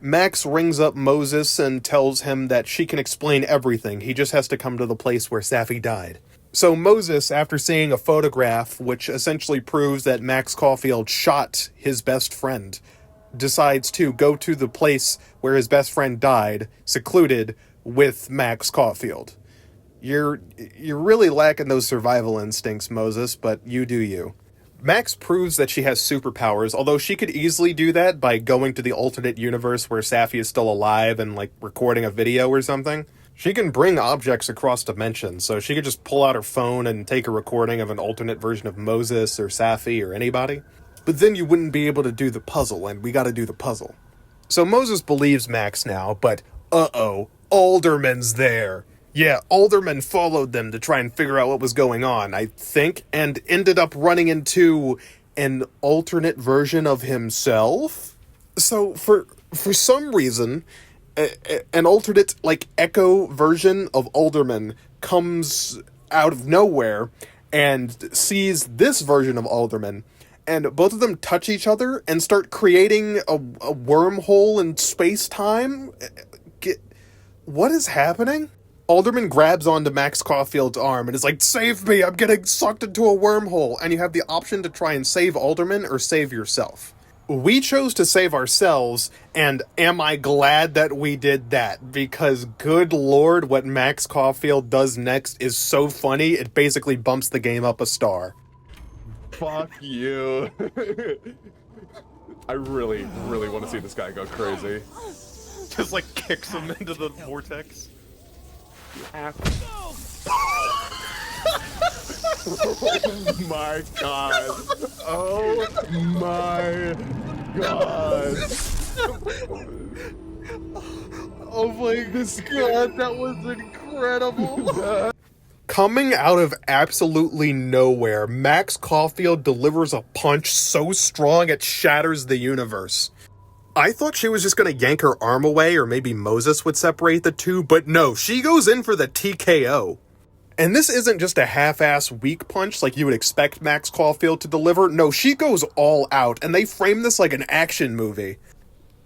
E: Max rings up Moses and tells him that she can explain everything, he just has to come to the place where Safi died. So Moses, after seeing a photograph which essentially proves that Max Caulfield shot his best friend, decides to go to the place where his best friend died, secluded, with Max Caulfield. You're really lacking those survival instincts, Moses, but you do you. Max proves that she has superpowers, although she could easily do that by going to the alternate universe where Safi is still alive and, like, recording a video or something. She can bring objects across dimensions, so she could just pull out her phone and take a recording of an alternate version of Moses or Safi or anybody. But then you wouldn't be able to do the puzzle, and we gotta do the puzzle. So Moses believes Max now, but uh-oh, Alderman's there. Yeah, Alderman followed them to try and figure out what was going on, I think, and ended up running into an alternate version of himself? So, for some reason, an alternate, like, echo version of Alderman comes out of nowhere and sees this version of Alderman, and both of them touch each other and start creating a wormhole in space-time? What is happening? Alderman grabs onto Max Caulfield's arm and is like, save me, I'm getting sucked into a wormhole. And you have the option to try and save Alderman or save yourself. We chose to save ourselves, and am I glad that we did that? Because good lord, what Max Caulfield does next is so funny, it basically bumps the game up a star.
B: Fuck you. I really, really want to see this guy go crazy.
A: Just like kicks him into the vortex.
B: Oh my god. Oh my god.
C: Oh my god, that was incredible.
E: Coming out of absolutely nowhere, Max Caulfield delivers a punch so strong it shatters the universe. I thought she was just gonna yank her arm away, or maybe Moses would separate the two, but no, she goes in for the TKO. And this isn't just a half-ass weak punch like you would expect Max Caulfield to deliver. No, she goes all out, and they frame this like an action movie.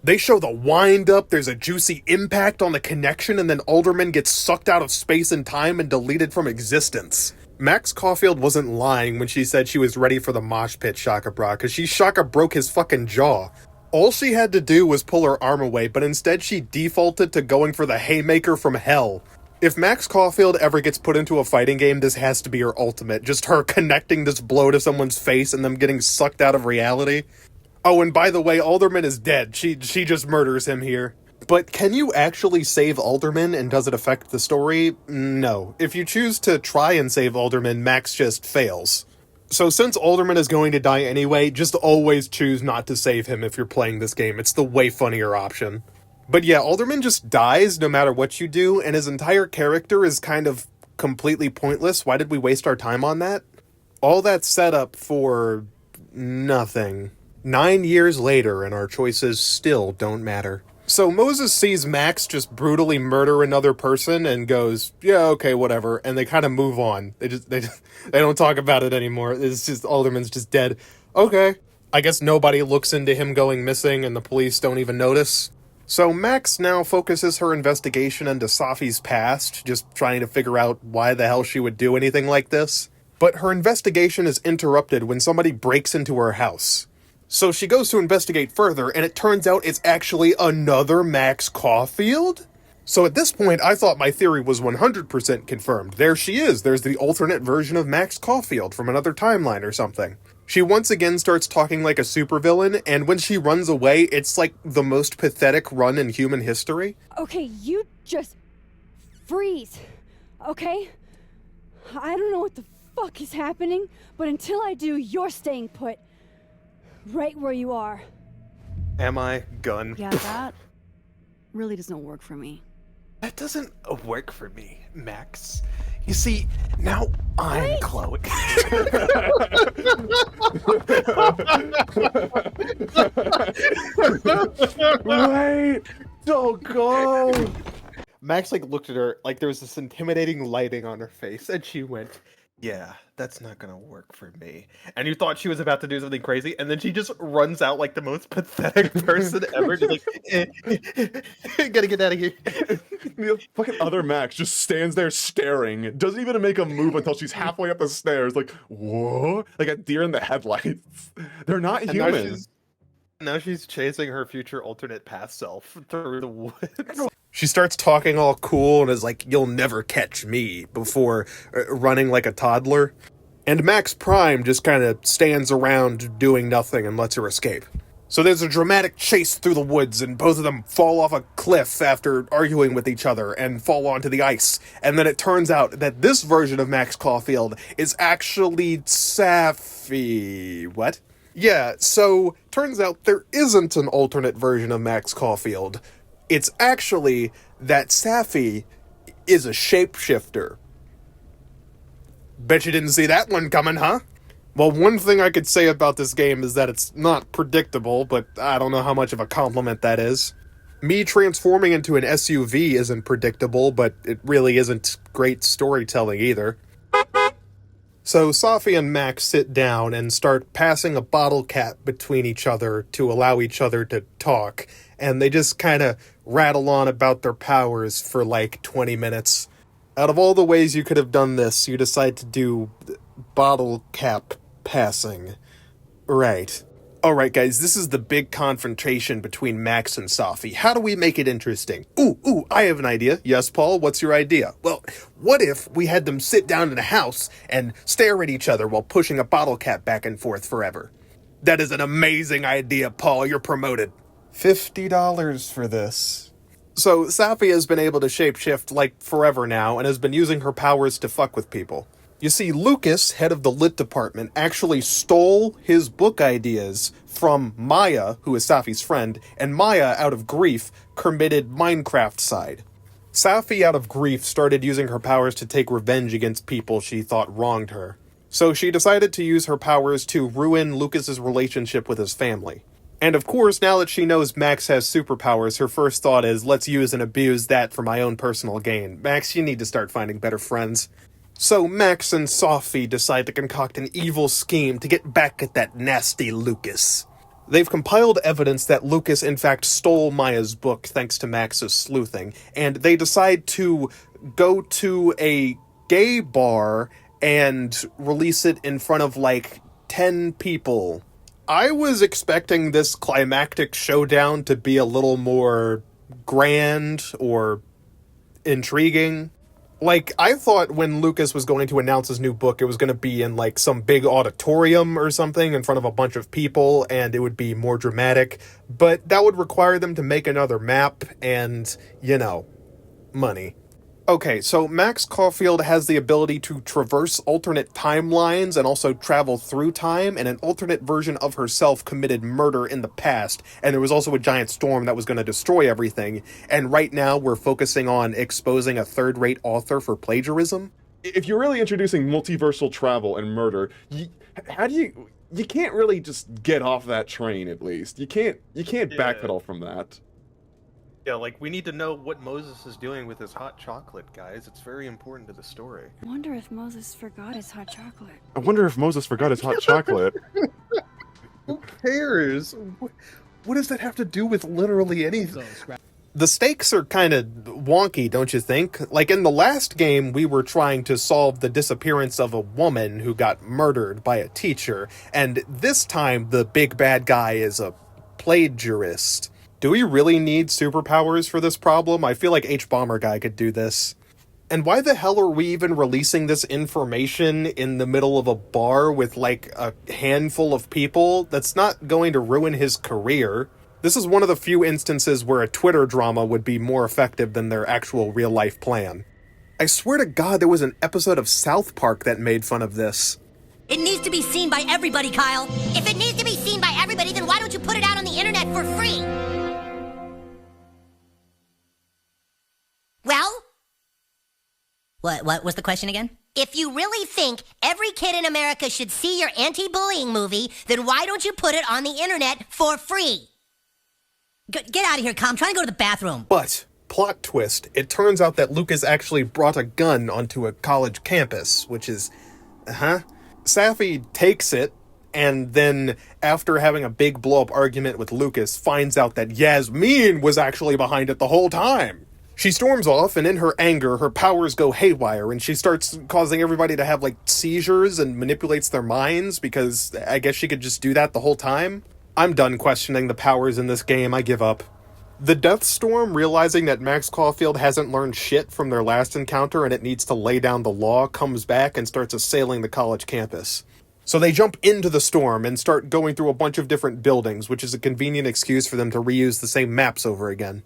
E: They show the wind-up, there's a juicy impact on the connection, and then Alderman gets sucked out of space and time and deleted from existence. Max Caulfield wasn't lying when she said she was ready for the mosh pit, Shaka Bra, because Shaka broke his fucking jaw. All she had to do was pull her arm away, but instead she defaulted to going for the haymaker from hell. If Max Caulfield ever gets put into a fighting game, this has to be her ultimate. Just her connecting this blow to someone's face and them getting sucked out of reality. Oh, and by the way, Alderman is dead. She just murders him here. But can you actually save Alderman, and does it affect the story? No. If you choose to try and save Alderman, Max just fails. So since Alderman is going to die anyway, just always choose not to save him if you're playing this game. It's the way funnier option. But yeah, Alderman just dies no matter what you do, and his entire character is kind of completely pointless. Why did we waste our time on that? All that setup for nothing. 9 years later, and our choices still don't matter. So Moses sees Max just brutally murder another person and goes, yeah, okay, whatever, and they kind of move on. They don't talk about it anymore. It's just Alderman's just dead. Okay. I guess nobody looks into him going missing and the police don't even notice. So Max now focuses her investigation into Safi's past, just trying to figure out why the hell she would do anything like this. But her investigation is interrupted when somebody breaks into her house. So she goes to investigate further, and it turns out it's actually another Max Caulfield? So at this point, I thought my theory was 100% confirmed. There she is. There's the alternate version of Max Caulfield from another timeline or something. She once again starts talking like a supervillain, and when she runs away, it's like the most pathetic run in human history.
F: Okay, you just freeze, okay? I don't know what the fuck is happening, but until I do, you're staying put. Right where you are.
E: Am I? Gun.
F: Yeah, that really doesn't work for me.
E: That doesn't work for me, Max. You see, now I'm Chloe.
B: Wait! Don't go!
A: Max like looked at her like there was this intimidating lighting on her face, and she went, "Yeah, that's not gonna work for me." And you thought she was about to do something crazy, and then she just runs out like the most pathetic person ever, just like, gotta get out of here.
B: The fucking other Max just stands there staring, doesn't even make a move until she's halfway up the stairs, like, whoa? Like a deer in the headlights. They're not
A: And
B: human.
A: now she's chasing her future alternate path self through the woods.
E: She starts talking all cool and is like, "You'll never catch me," before running like a toddler. And Max Prime just kind of stands around doing nothing and lets her escape. So there's a dramatic chase through the woods, and both of them fall off a cliff after arguing with each other and fall onto the ice. And then it turns out that this version of Max Caulfield is actually Safi. What? Yeah, so turns out there isn't an alternate version of Max Caulfield. It's actually that Safi is a shapeshifter. Bet you didn't see that one coming, huh? Well, one thing I could say about this game is that it's not predictable, but I don't know how much of a compliment that is. Me transforming into an SUV isn't predictable, but it really isn't great storytelling either. So Safi and Max sit down and start passing a bottle cap between each other to allow each other to talk, and they just kind of rattle on about their powers for like 20 minutes. Out of all the ways you could have done this, you decide to do bottle cap passing. Right. Alright guys, this is the big confrontation between Max and Safi. How do we make it interesting? Ooh, I have an idea. Yes, Paul, what's your idea? Well, what if we had them sit down in a house and stare at each other while pushing a bottle cap back and forth forever? That is an amazing idea, Paul. You're promoted. $50 for this. So, Safi has been able to shapeshift like forever now and has been using her powers to fuck with people. You see, Lucas, head of the lit department, actually stole his book ideas from Maya, who is Safi's friend, and Maya, out of grief, committed Minecraft-cide. Safi, out of grief, started using her powers to take revenge against people she thought wronged her. So she decided to use her powers to ruin Lucas's relationship with his family. And of course, now that she knows Max has superpowers, her first thought is, let's use and abuse that for my own personal gain. Max, you need to start finding better friends. So Max and Safi decide to concoct an evil scheme to get back at that nasty Lucas. They've compiled evidence that Lucas in fact stole Maya's book thanks to Max's sleuthing, and they decide to go to a gay bar and release it in front of like 10 people. I was expecting this climactic showdown to be a little more grand or intriguing. Like, I thought when Lucas was going to announce his new book, it was going to be in, like, some big auditorium or something in front of a bunch of people, and it would be more dramatic. But that would require them to make another map and, you know, money. Okay, so Max Caulfield has the ability to traverse alternate timelines and also travel through time, and an alternate version of herself committed murder in the past, and there was also a giant storm that was going to destroy everything, and right now we're focusing on exposing a third-rate author for plagiarism?
B: If you're really introducing multiversal travel and murder, you can't really just get off that train, at least. You can't backpedal from that.
A: Yeah, like, we need to know what Moses is doing with his hot chocolate, guys. It's very important to the story.
F: I wonder if Moses forgot his hot chocolate.
B: I wonder if Moses forgot his hot chocolate.
A: Who cares? What does that have to do with literally anything?
E: The stakes are kind of wonky, don't you think? Like in the last game, we were trying to solve the disappearance of a woman who got murdered by a teacher, and this time the big bad guy is a plagiarist. Do we really need superpowers for this problem? I feel like H-Bomber Guy could do this. And why the hell are we even releasing this information in the middle of a bar with like a handful of people? That's not going to ruin his career. This is one of the few instances where a Twitter drama would be more effective than their actual real-life plan. I swear to God there was an episode of South Park that made fun of this.
K: It needs to be seen by everybody, Kyle. If it needs to be seen by everybody, then why don't you put it out on the internet for free? Well? What was the question again? If you really think every kid in America should see your anti-bullying movie, then why don't you put it on the internet for free? Get out of here, Kyle. I'm trying to go to the bathroom.
E: But, plot twist, it turns out that Lucas actually brought a gun onto a college campus, which is... Safi takes it, and then, after having a big blow-up argument with Lucas, finds out that Yasmin was actually behind it the whole time. She storms off, and in her anger, her powers go haywire, and she starts causing everybody to have, like, seizures and manipulates their minds, because I guess she could just do that the whole time. I'm done questioning the powers in this game, I give up. The Death Storm, realizing that Max Caulfield hasn't learned shit from their last encounter and it needs to lay down the law, comes back and starts assailing the college campus. So they jump into the storm and start going through a bunch of different buildings, which is a convenient excuse for them to reuse the same maps over again.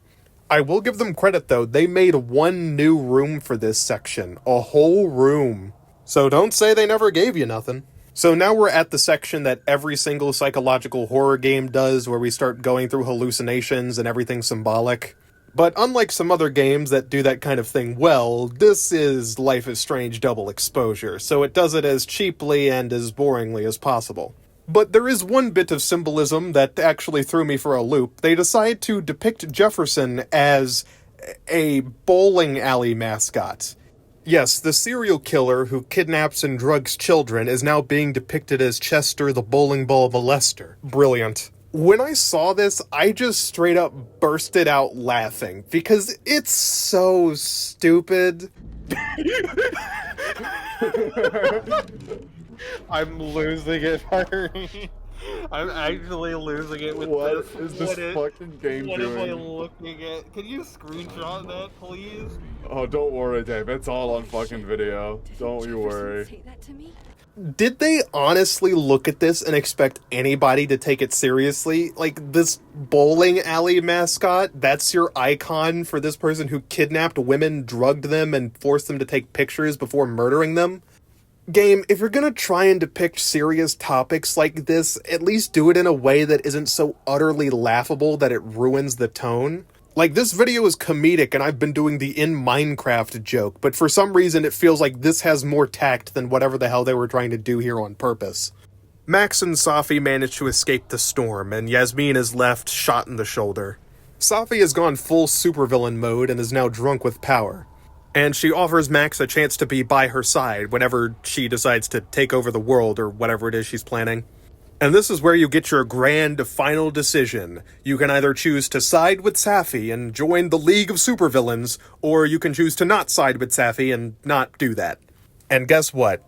E: I will give them credit though, they made one new room for this section. A whole room. So don't say they never gave you nothing. So now we're at the section that every single psychological horror game does, where we start going through hallucinations and everything symbolic. But unlike some other games that do that kind of thing well, this is Life is Strange double exposure, so it does it as cheaply and as boringly as possible. But there is one bit of symbolism that actually threw me for a loop. They decide to depict Jefferson as a bowling alley mascot. Yes, the serial killer who kidnaps and drugs children is now being depicted as Chester the bowling ball molester. Brilliant. When I saw this, I just straight up bursted out laughing, because it's so stupid.
C: I'm losing it, Harry. I'm actually losing it with
B: What
C: this.
B: is this fucking game
C: what
B: doing?
C: What am I looking at? Can you screenshot that, please?
B: Oh, don't worry, Dave. It's all on fucking video. Don't you worry.
F: Say that to me?
E: Did they honestly look at this and expect anybody to take it seriously? Like, this bowling alley mascot, that's your icon for this person who kidnapped women, drugged them, and forced them to take pictures before murdering them? Game, if you're gonna try and depict serious topics like this, at least do it in a way that isn't so utterly laughable that it ruins the tone. Like, this video is comedic and I've been doing the in Minecraft joke, but for some reason it feels like this has more tact than whatever the hell they were trying to do here on purpose. Max and Safi manage to escape the storm, and Yasmin is left shot in the shoulder. Safi has gone full supervillain mode and is now drunk with power. And she offers Max a chance to be by her side whenever she decides to take over the world or whatever it is she's planning. And this is where you get your grand final decision. You can either choose to side with Safi and join the League of Supervillains, or you can choose to not side with Safi and not do that. And guess what?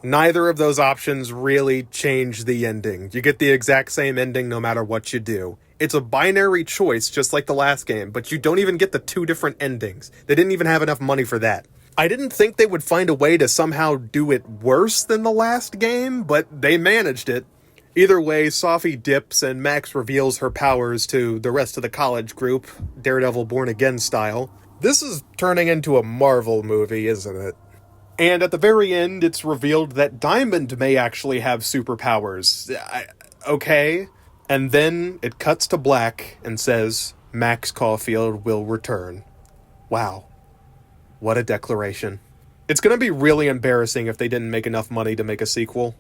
E: Neither of those options really change the ending. You get the exact same ending no matter what you do. It's a binary choice, just like the last game, but you don't even get the two different endings. They didn't even have enough money for that. I didn't think they would find a way to somehow do it worse than the last game, but they managed it. Either way, Safi dips and Max reveals her powers to the rest of the college group, Daredevil Born Again style. This is turning into a Marvel movie, isn't it? And at the very end, it's revealed that Diamond may actually have superpowers. Okay. And then it cuts to black and says, Max Caulfield will return. Wow. What a declaration. It's gonna be really embarrassing if they didn't make enough money to make a sequel.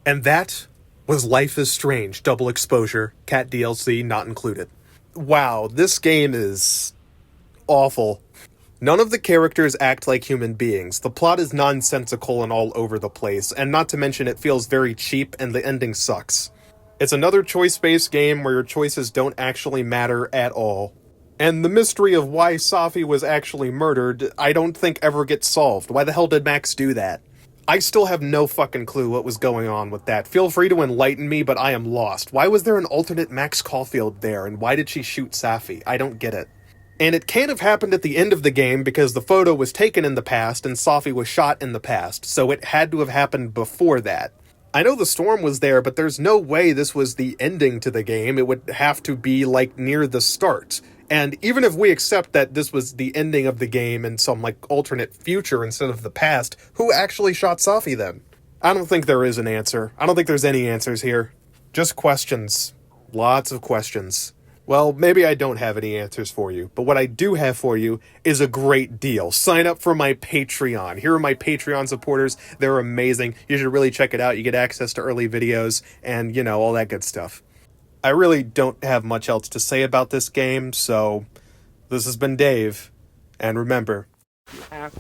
E: And that was Life is Strange Double Exposure, Cat DLC not included. Wow, this game is awful. None of the characters act like human beings. The plot is nonsensical and all over the place, and not to mention it feels very cheap and the ending sucks. It's another choice-based game where your choices don't actually matter at all. And the mystery of why Safi was actually murdered, I don't think ever gets solved. Why the hell did Max do that? I still have no fucking clue what was going on with that. Feel free to enlighten me, but I am lost. Why was there an alternate Max Caulfield there, and why did she shoot Safi? I don't get it. And it can't have happened at the end of the game because the photo was taken in the past and Safi was shot in the past, so it had to have happened before that. I know the storm was there, but there's no way this was the ending to the game. It would have to be, like, near the start. And even if we accept that this was the ending of the game in some, like, alternate future instead of the past, who actually shot Safi then? I don't think there is an answer. I don't think there's any answers here. Just questions. Lots of questions. Well, maybe I don't have any answers for you, but what I do have for you is a great deal. Sign up for my Patreon. Here are my Patreon supporters. They're amazing. You should really check it out. You get access to early videos and, you know, all that good stuff. I really don't have much else to say about this game, so this has been Dave, and remember...
B: Oh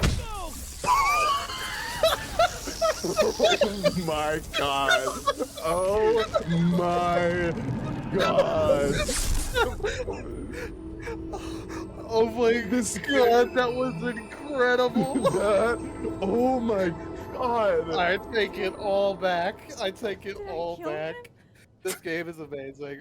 B: my god. Oh my god.
C: Oh my god, that was incredible.
B: Oh my god.
C: I take it all back. I take it all back. This game is amazing.